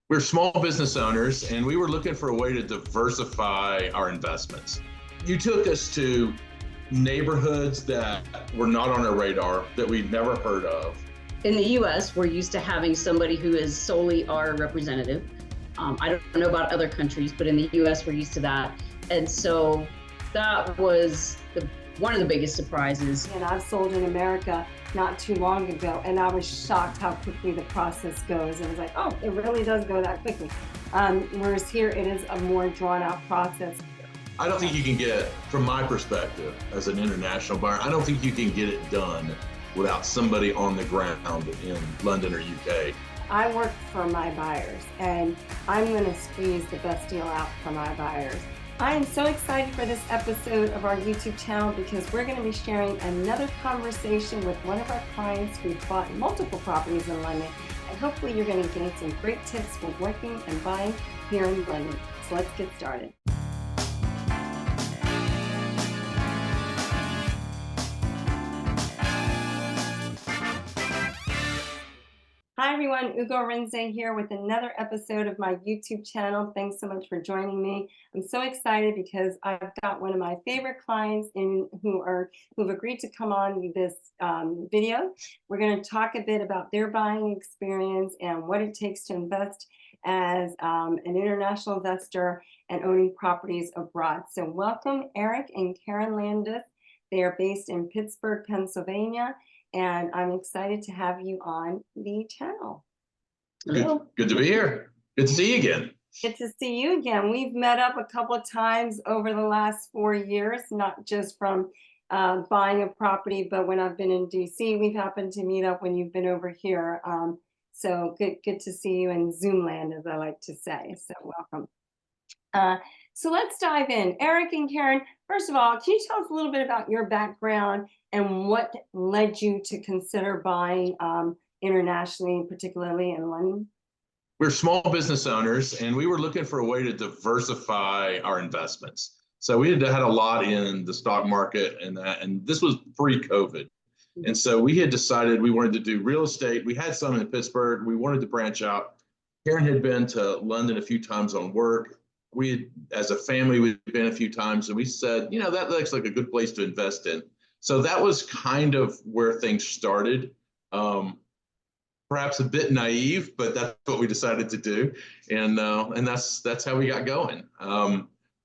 We're small business owners and we were looking for a way to diversify our investments. You took us to neighborhoods that were not on our radar, that we'd never heard of. In the US, we're used to having somebody who is solely our representative. I don't know about other countries, but in the US, we're used to that. And so that was one of the biggest surprises. And I've sold in America not too long ago, and I was shocked how quickly the process goes. And I was like, oh, it really does go that quickly. Whereas here, it is a more drawn out process. I don't think you can get, from my perspective as an international buyer, I don't think you can get it done without somebody on the ground in London or UK. I work for my buyers, and I'm going to squeeze the best deal out for my buyers. I am so excited for this episode of our YouTube channel because we're going to be sharing another conversation with one of our clients who bought multiple properties in London. And hopefully you're going to gain some great tips for working and buying here in London. So let's get started. Hi everyone, Ugo Arinzeh here with another episode of my YouTube channel. Thanks so much for joining me. I'm so excited because I've got one of my favorite clients who've agreed to come on this video. We're going to talk a bit about their buying experience and what it takes to invest as an international investor and owning properties abroad. So welcome, Erich and Karen Landis. They are based in Pittsburgh, Pennsylvania. And I'm excited to have you on the channel. Good to be here. Good to see you again. Good to see you again. We've met up a couple of times over the last 4 years, not just from buying a property, but when I've been in DC, we've happened to meet up when you've been over here. So good to see you in Zoom land, as I like to say. So welcome. So let's dive in. Erich and Karen, first of all, can you tell us a little bit about your background and what led you to consider buying internationally, particularly in London? We're small business owners and we were looking for a way to diversify our investments. So we had a lot in the stock market and this was pre-COVID. And so we had decided we wanted to do real estate. We had some in Pittsburgh. We wanted to branch out. Karen had been to London a few times on work. We had, as a family, we'd been a few times, and we said, you know, that looks like a good place to invest in. So that was kind of where things started. Perhaps a bit naive, but that's what we decided to do, and that's how we got going.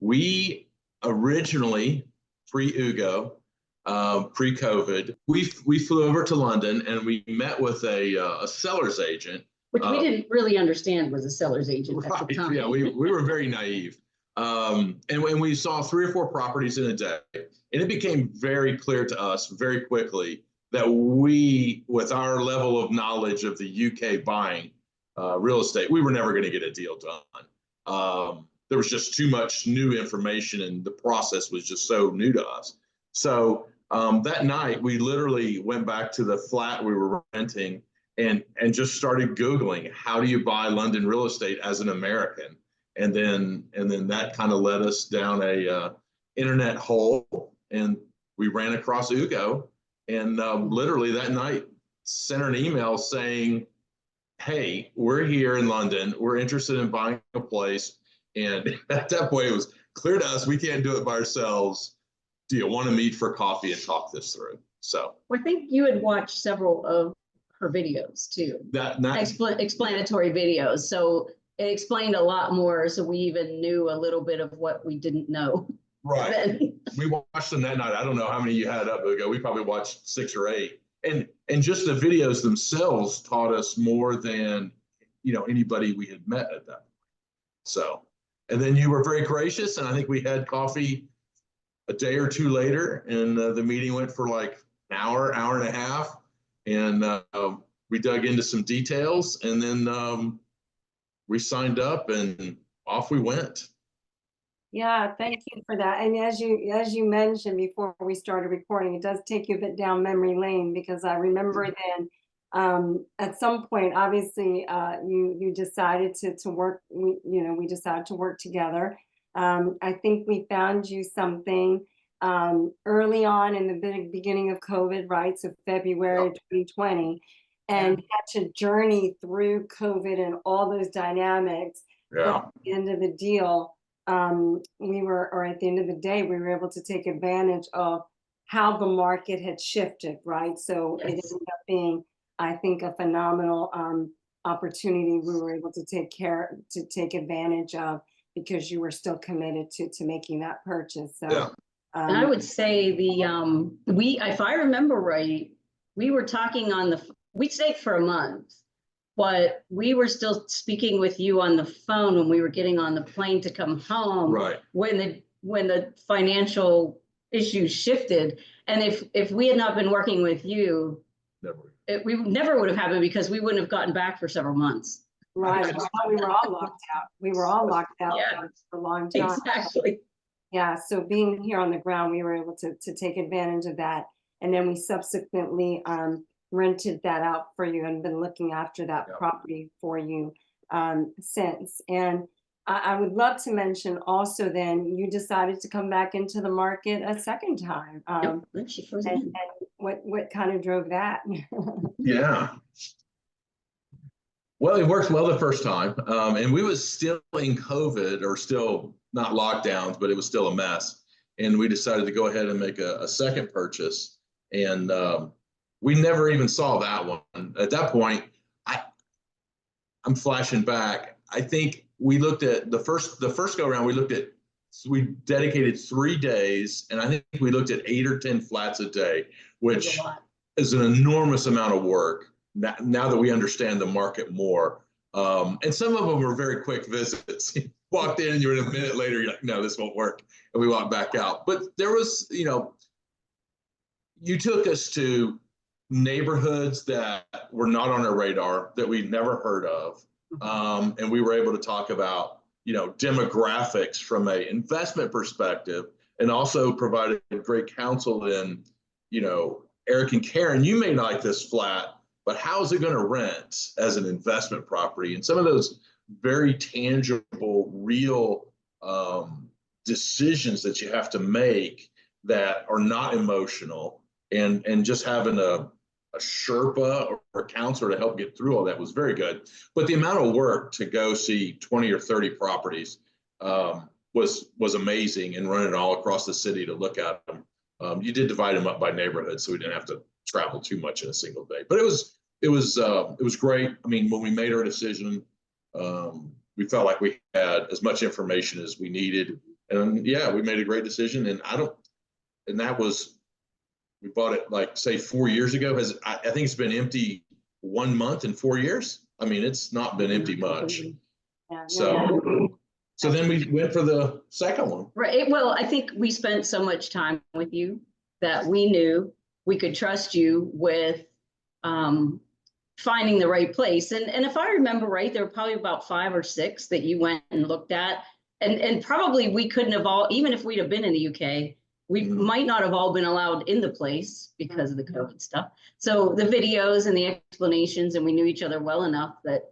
We originally, pre-Ugo, pre-COVID, we flew over to London and we met with a seller's agent. Which we didn't really understand was a seller's agent at the time. Yeah, we were very naive. And when we saw 3 or 4 properties in a day, and it became very clear to us very quickly that we, with our level of knowledge of the UK buying real estate, we were never going to get a deal done. There was just too much new information and the process was just so new to us. So that night, we literally went back to the flat we were renting and just started Googling, how do you buy London real estate as an American? And then that kind of led us down a internet hole, and we ran across Ugo, and literally that night sent her an email saying, hey, we're here in London, we're interested in buying a place. And at that point, it was clear to us we can't do it by ourselves. Do you want to meet for coffee and talk this through? So I think you had watched several of her videos too, explanatory videos. So it explained a lot more. So we even knew a little bit of what we didn't know. Right. We watched them that night. I don't know how many you had up ago. We probably watched 6 or 8. And just the videos themselves taught us more than, anybody we had met at that point. So, and then you were very gracious, and I think we had coffee a day or 2 later, and the meeting went for like an hour and a half. And we dug into some details, and then we signed up and off we went. Yeah, thank you for that. And as you mentioned before we started recording, it does take you a bit down memory lane, because I remember then at some point, obviously, you decided to work. We decided to work together. I think we found you something early on in the beginning of COVID, right? So February 2020. and had to journey through COVID and all those dynamics. But Yeah. at the end of the deal, or at the end of the day, we were able to take advantage of how the market had shifted, right? So it ended up being, I think, a phenomenal opportunity we were able to take advantage of, because you were still committed to making that purchase. So, Yeah. And I would say if I remember right, we were talking we stayed for a month, but we were still speaking with you on the phone when we were getting on the plane to come home. Right. When the financial issues shifted, and if we had not been working with you, we never would have happened, because we wouldn't have gotten back for several months. Right. We were all locked out. We were all locked out for a long time. Exactly. Yeah. So being here on the ground, we were able to take advantage of that. And then we subsequently rented that out for you and been looking after that property for you since. And I would love to mention also, then you decided to come back into the market a second time. And what kind of drove that? Yeah. Well, it worked well the first time. And we was still in COVID, or still not lockdowns, but it was still a mess. And we decided to go ahead and make a second purchase. And we never even saw that one. At that point, I'm flashing back. I think we looked at the first go around, we dedicated 3 days, and I think we looked at 8 or 10 flats a day, which is an enormous amount of work now that we understand the market more. And some of them were very quick visits. You walked in and you're in a minute later, you're like, no, this won't work. And we walked back out. But there was, you took us to neighborhoods that were not on our radar, that we'd never heard of. And we were able to talk about, demographics from an investment perspective, and also provided great counsel in, Erich and Karen, you may like this flat, but how is it going to rent as an investment property? And some of those very tangible, real decisions that you have to make that are not emotional, and just having a Sherpa or a counselor to help get through all that was very good. But the amount of work to go see 20 or 30 properties was amazing, and running all across the city to look at them. You did divide them up by neighborhood, so we didn't have to travel too much in a single day. But it was great. I mean, when we made our decision, we felt like we had as much information as we needed, and we made a great decision. And that was, we bought it like, say, 4 years ago. I think it's been empty 1 month in 4 years. I mean, it's not been empty much. So then we went for the second one. Right. Well, I think we spent so much time with you that we knew we could trust you with finding the right place. And if I remember right, there were probably about 5 or 6 that you went and looked at. And probably we couldn't have all, even if we'd have been in the UK, we might not have all been allowed in the place because of the COVID stuff. So the videos and the explanations, and we knew each other well enough that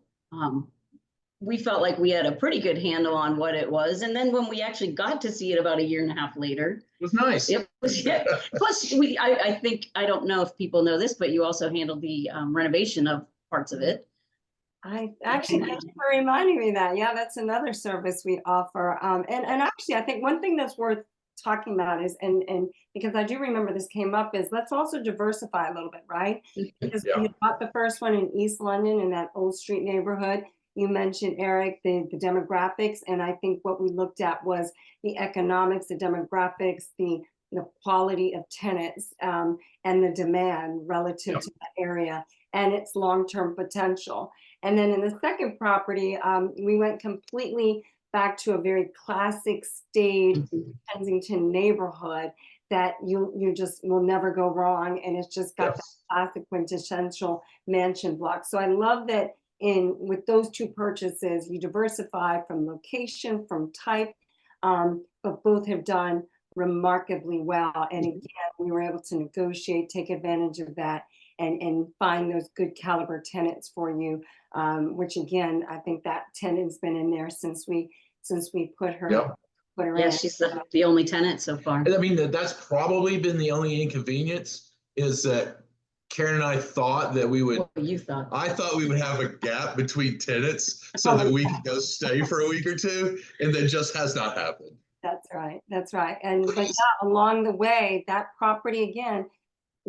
we felt like we had a pretty good handle on what it was. And then when we actually got to see it about 1.5 years later, it was nice. It was, Plus, I think, I don't know if people know this, but you also handled the renovation of parts of it. I actually, thank you for reminding me that. Yeah, that's another service we offer. And actually, I think one thing that's worth talking about is, and because I do remember this came up, is let's also diversify a little bit, right? Because we bought the first one in East London in that Old Street neighborhood. You mentioned, Eric, the demographics, and I think what we looked at was the economics, the demographics, the quality of tenants, and the demand relative to that area and its long-term potential. And then in the second property, we went completely back to a very classic staid Kensington neighborhood that you just will never go wrong, and it's just got that classic quintessential mansion block. So I love that. With those 2 purchases, you diversify from location, from type, but both have done remarkably well. And again, we were able to negotiate, take advantage of that, and find those good caliber tenants for you. Which again, I think that tenant's been in there since we put her. Put her in. She's the only tenant so far. I mean, that's probably been the only inconvenience, is that Karen and I thought that we would. What you thought? I thought we would have a gap between tenants so that we could go stay for a week or two, and that just has not happened. That's right. That's right. And but yeah, along the way, that property again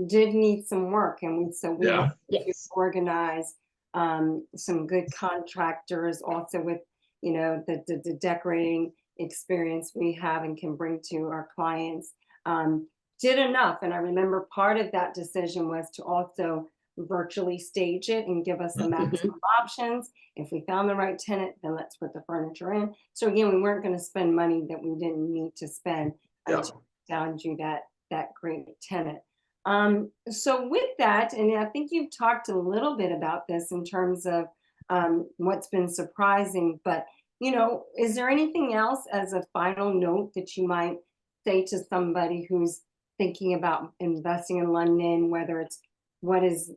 did need some work, and we Yeah. had to Yes. organize some good contractors, also with the decorating experience we have and can bring to our clients. Did enough, and I remember part of that decision was to also virtually stage it and give us the maximum options. If we found the right tenant, then let's put the furniture in. So again, we weren't going to spend money that we didn't need to spend Yeah. until we found you that great tenant. So with that, and I think you've talked a little bit about this in terms of what's been surprising, but is there anything else as a final note that you might say to somebody who's thinking about investing in London, whether it's what is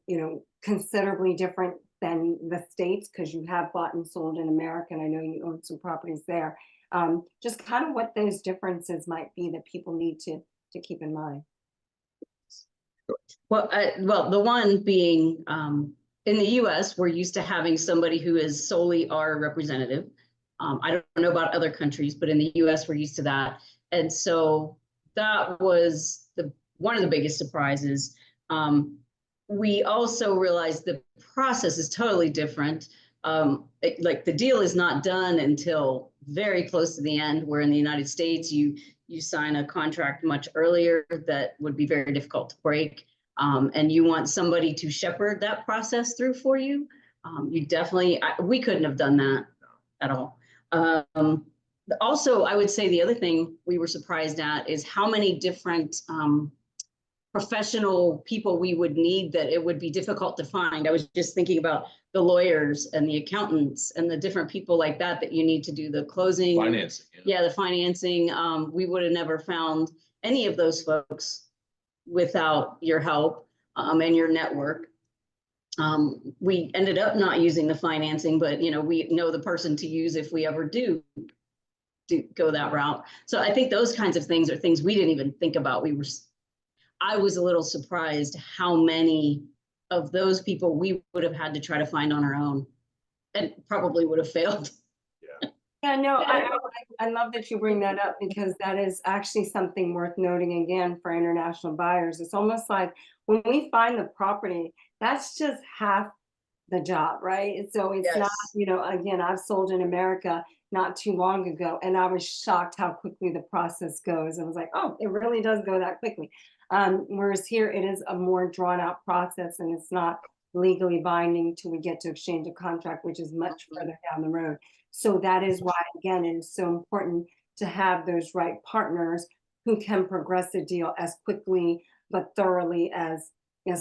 considerably different than the States, because you have bought and sold in America, and I know you own some properties there. Just kind of what those differences might be that people need to keep in mind. Well, the one being in the U.S., we're used to having somebody who is solely our representative. I don't know about other countries, but in the U.S., we're used to that. And so that was one of the biggest surprises. We also realized the process is totally different. Like the deal is not done until very close to the end, where in the United States, you sign a contract much earlier that would be very difficult to break. And you want somebody to shepherd that process through for you. We couldn't have done that at all. Also, I would say the other thing we were surprised at is how many different professional people we would need, that it would be difficult to find. I was just thinking about the lawyers and the accountants and the different people like that you need to do the closing. Financing. Yeah, the financing. We would have never found any of those folks without your help and your network. We ended up not using the financing, but we know the person to use if we ever do go that route. So I think those kinds of things are things we didn't even think about. I was a little surprised how many of those people we would have had to try to find on our own, and probably would have failed. Yeah, no, I love that you bring that up, because that is actually something worth noting again for international buyers. It's almost like when we find the property, that's just half the job, right? So it's Yes. not, again, I've sold in America not too long ago, and I was shocked how quickly the process goes. I was like, oh, it really does go that quickly. Whereas here it is a more drawn out process, and it's not legally binding till we get to exchange a contract, which is much further down the road. So that is why, again, it is so important to have those right partners who can progress the deal as quickly but thoroughly as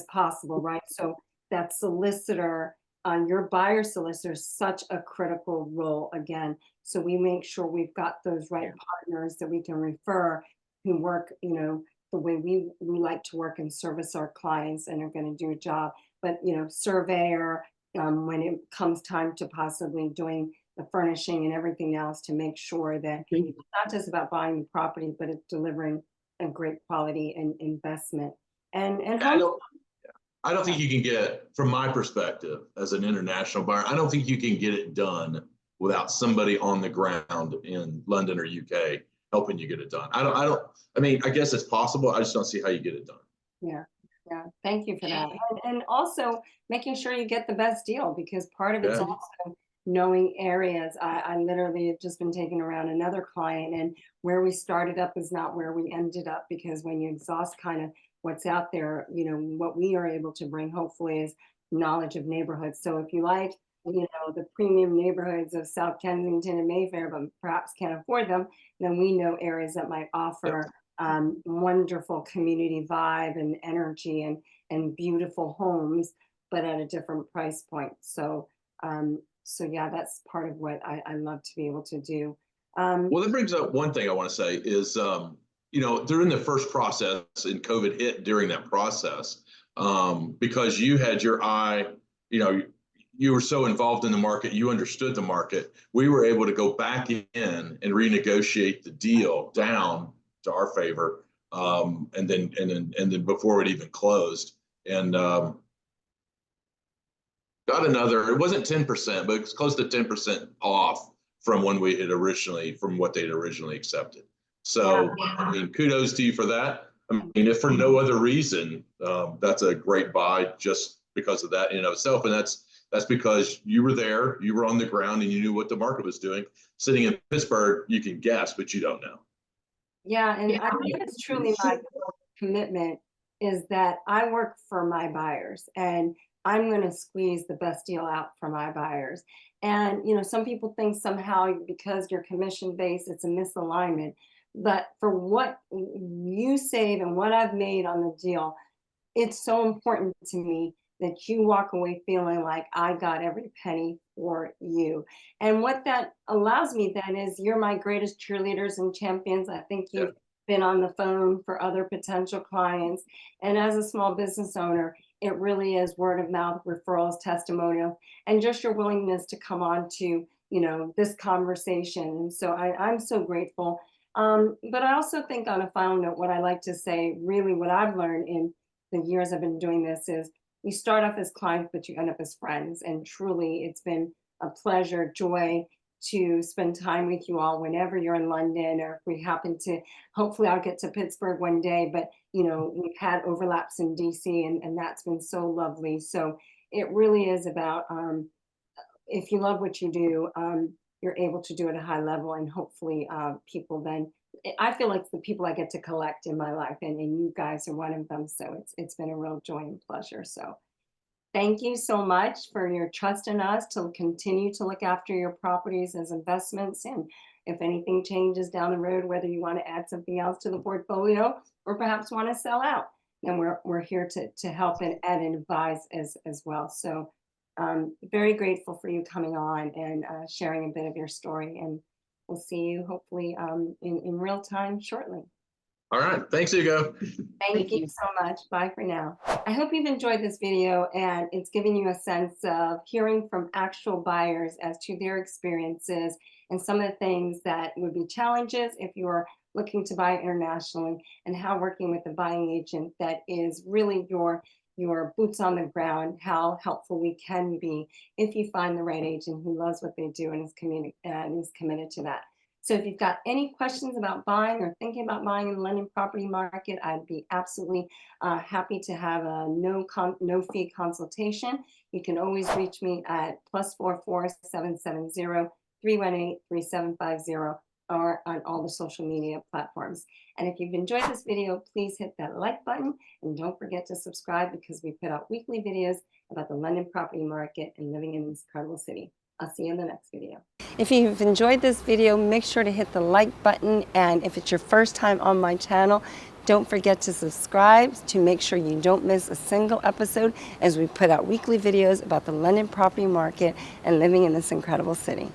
possible, right? So that solicitor, your buyer solicitor, is such a critical role again. So we make sure we've got those right partners that we can refer, who work, the way we like to work and service our clients and are going to do a job. But surveyor, when it comes time to possibly doing the furnishing and everything else, to make sure that it's not just about buying the property, but it's delivering a great quality and investment. And I don't think you can get, from my perspective as an international buyer, I don't think you can get it done without somebody on the ground in London or UK helping you get it done. I mean, I guess it's possible. I just don't see how you get it done. Yeah. Thank you for that. And also making sure you get the best deal, because part of it's also knowing areas. I literally have just been taken around another client, and where we started up is not where we ended up, because when you exhaust kind of what's out there, what we are able to bring hopefully is knowledge of neighborhoods. So if you like, the premium neighborhoods of South Kensington and Mayfair, but perhaps can't afford them, then we know areas that might offer wonderful community vibe and energy and beautiful homes, but at a different price point. So yeah, that's part of what I love to be able to do. Well, that brings up one thing I want to say is, during the first process, and COVID hit during that process, because you had your eye, you were so involved in the market, you understood the market. We were able to go back in and renegotiate the deal down to our favor, and then before it even closed. and got another. It wasn't 10%, but it's close to 10% off from when we had from what they'd originally accepted. So, I mean, kudos to you for that. I mean, if for no other reason, that's a great buy just because of that in and of itself. And that's because you were there, you were on the ground, and you knew what the market was doing. Sitting in Pittsburgh, you can guess, but you don't know. Yeah, and I think it's truly my commitment is that I work for my buyers, and I'm going to squeeze the best deal out for my buyers. And, you know, some people think somehow because you're commission based, it's a misalignment. But for what you save and what I've made on the deal, it's so important to me that you walk away feeling like I got every penny for you. And what that allows me then is you're my greatest cheerleaders and champions. I think you've been on the phone for other potential clients. And as a small business owner, it really is word of mouth, referrals, testimonial, and just your willingness to come on to, you know, this conversation. And so I'm so grateful. But I also think on a final note, what I like to say, really what I've learned in the years I've been doing this is you start off as clients, but you end up as friends. And truly, it's been a pleasure, joy to spend time with you all whenever you're in London, or if we happen to, hopefully I'll get to Pittsburgh one day, but you know, we've had overlaps in DC, and that's been so lovely. So it really is about, if you love what you do, you're able to do it at a high level, and hopefully people then, I feel like the people I get to collect in my life, and you guys are one of them. So it's been a real joy and pleasure. So thank you so much for your trust in us to continue to look after your properties as investments. And if anything changes down the road, whether you want to add something else to the portfolio or perhaps want to sell out, then we're here to help and add and advise as well. So very grateful for you coming on and sharing a bit of your story. And we'll see you hopefully in real time shortly. All right. Thanks, Ugo. Thank you so much. Bye for now. I hope you've enjoyed this video and it's giving you a sense of hearing from actual buyers as to their experiences and some of the things that would be challenges if you're looking to buy internationally, and how working with a buying agent that is really your boots on the ground, how helpful we can be if you find the right agent who loves what they do and is committed to that. So if you've got any questions about buying or thinking about buying in the London property market, I'd be absolutely happy to have a no fee consultation. You can always reach me at +44 770 318 3750 or on all the social media platforms. And if you've enjoyed this video, please hit that like button, and don't forget to subscribe, because we put out weekly videos about the London property market and living in this incredible city. I'll see you in the next video. If you've enjoyed this video, make sure to hit the like button. And if it's your first time on my channel, don't forget to subscribe to make sure you don't miss a single episode, as we put out weekly videos about the London property market and living in this incredible city.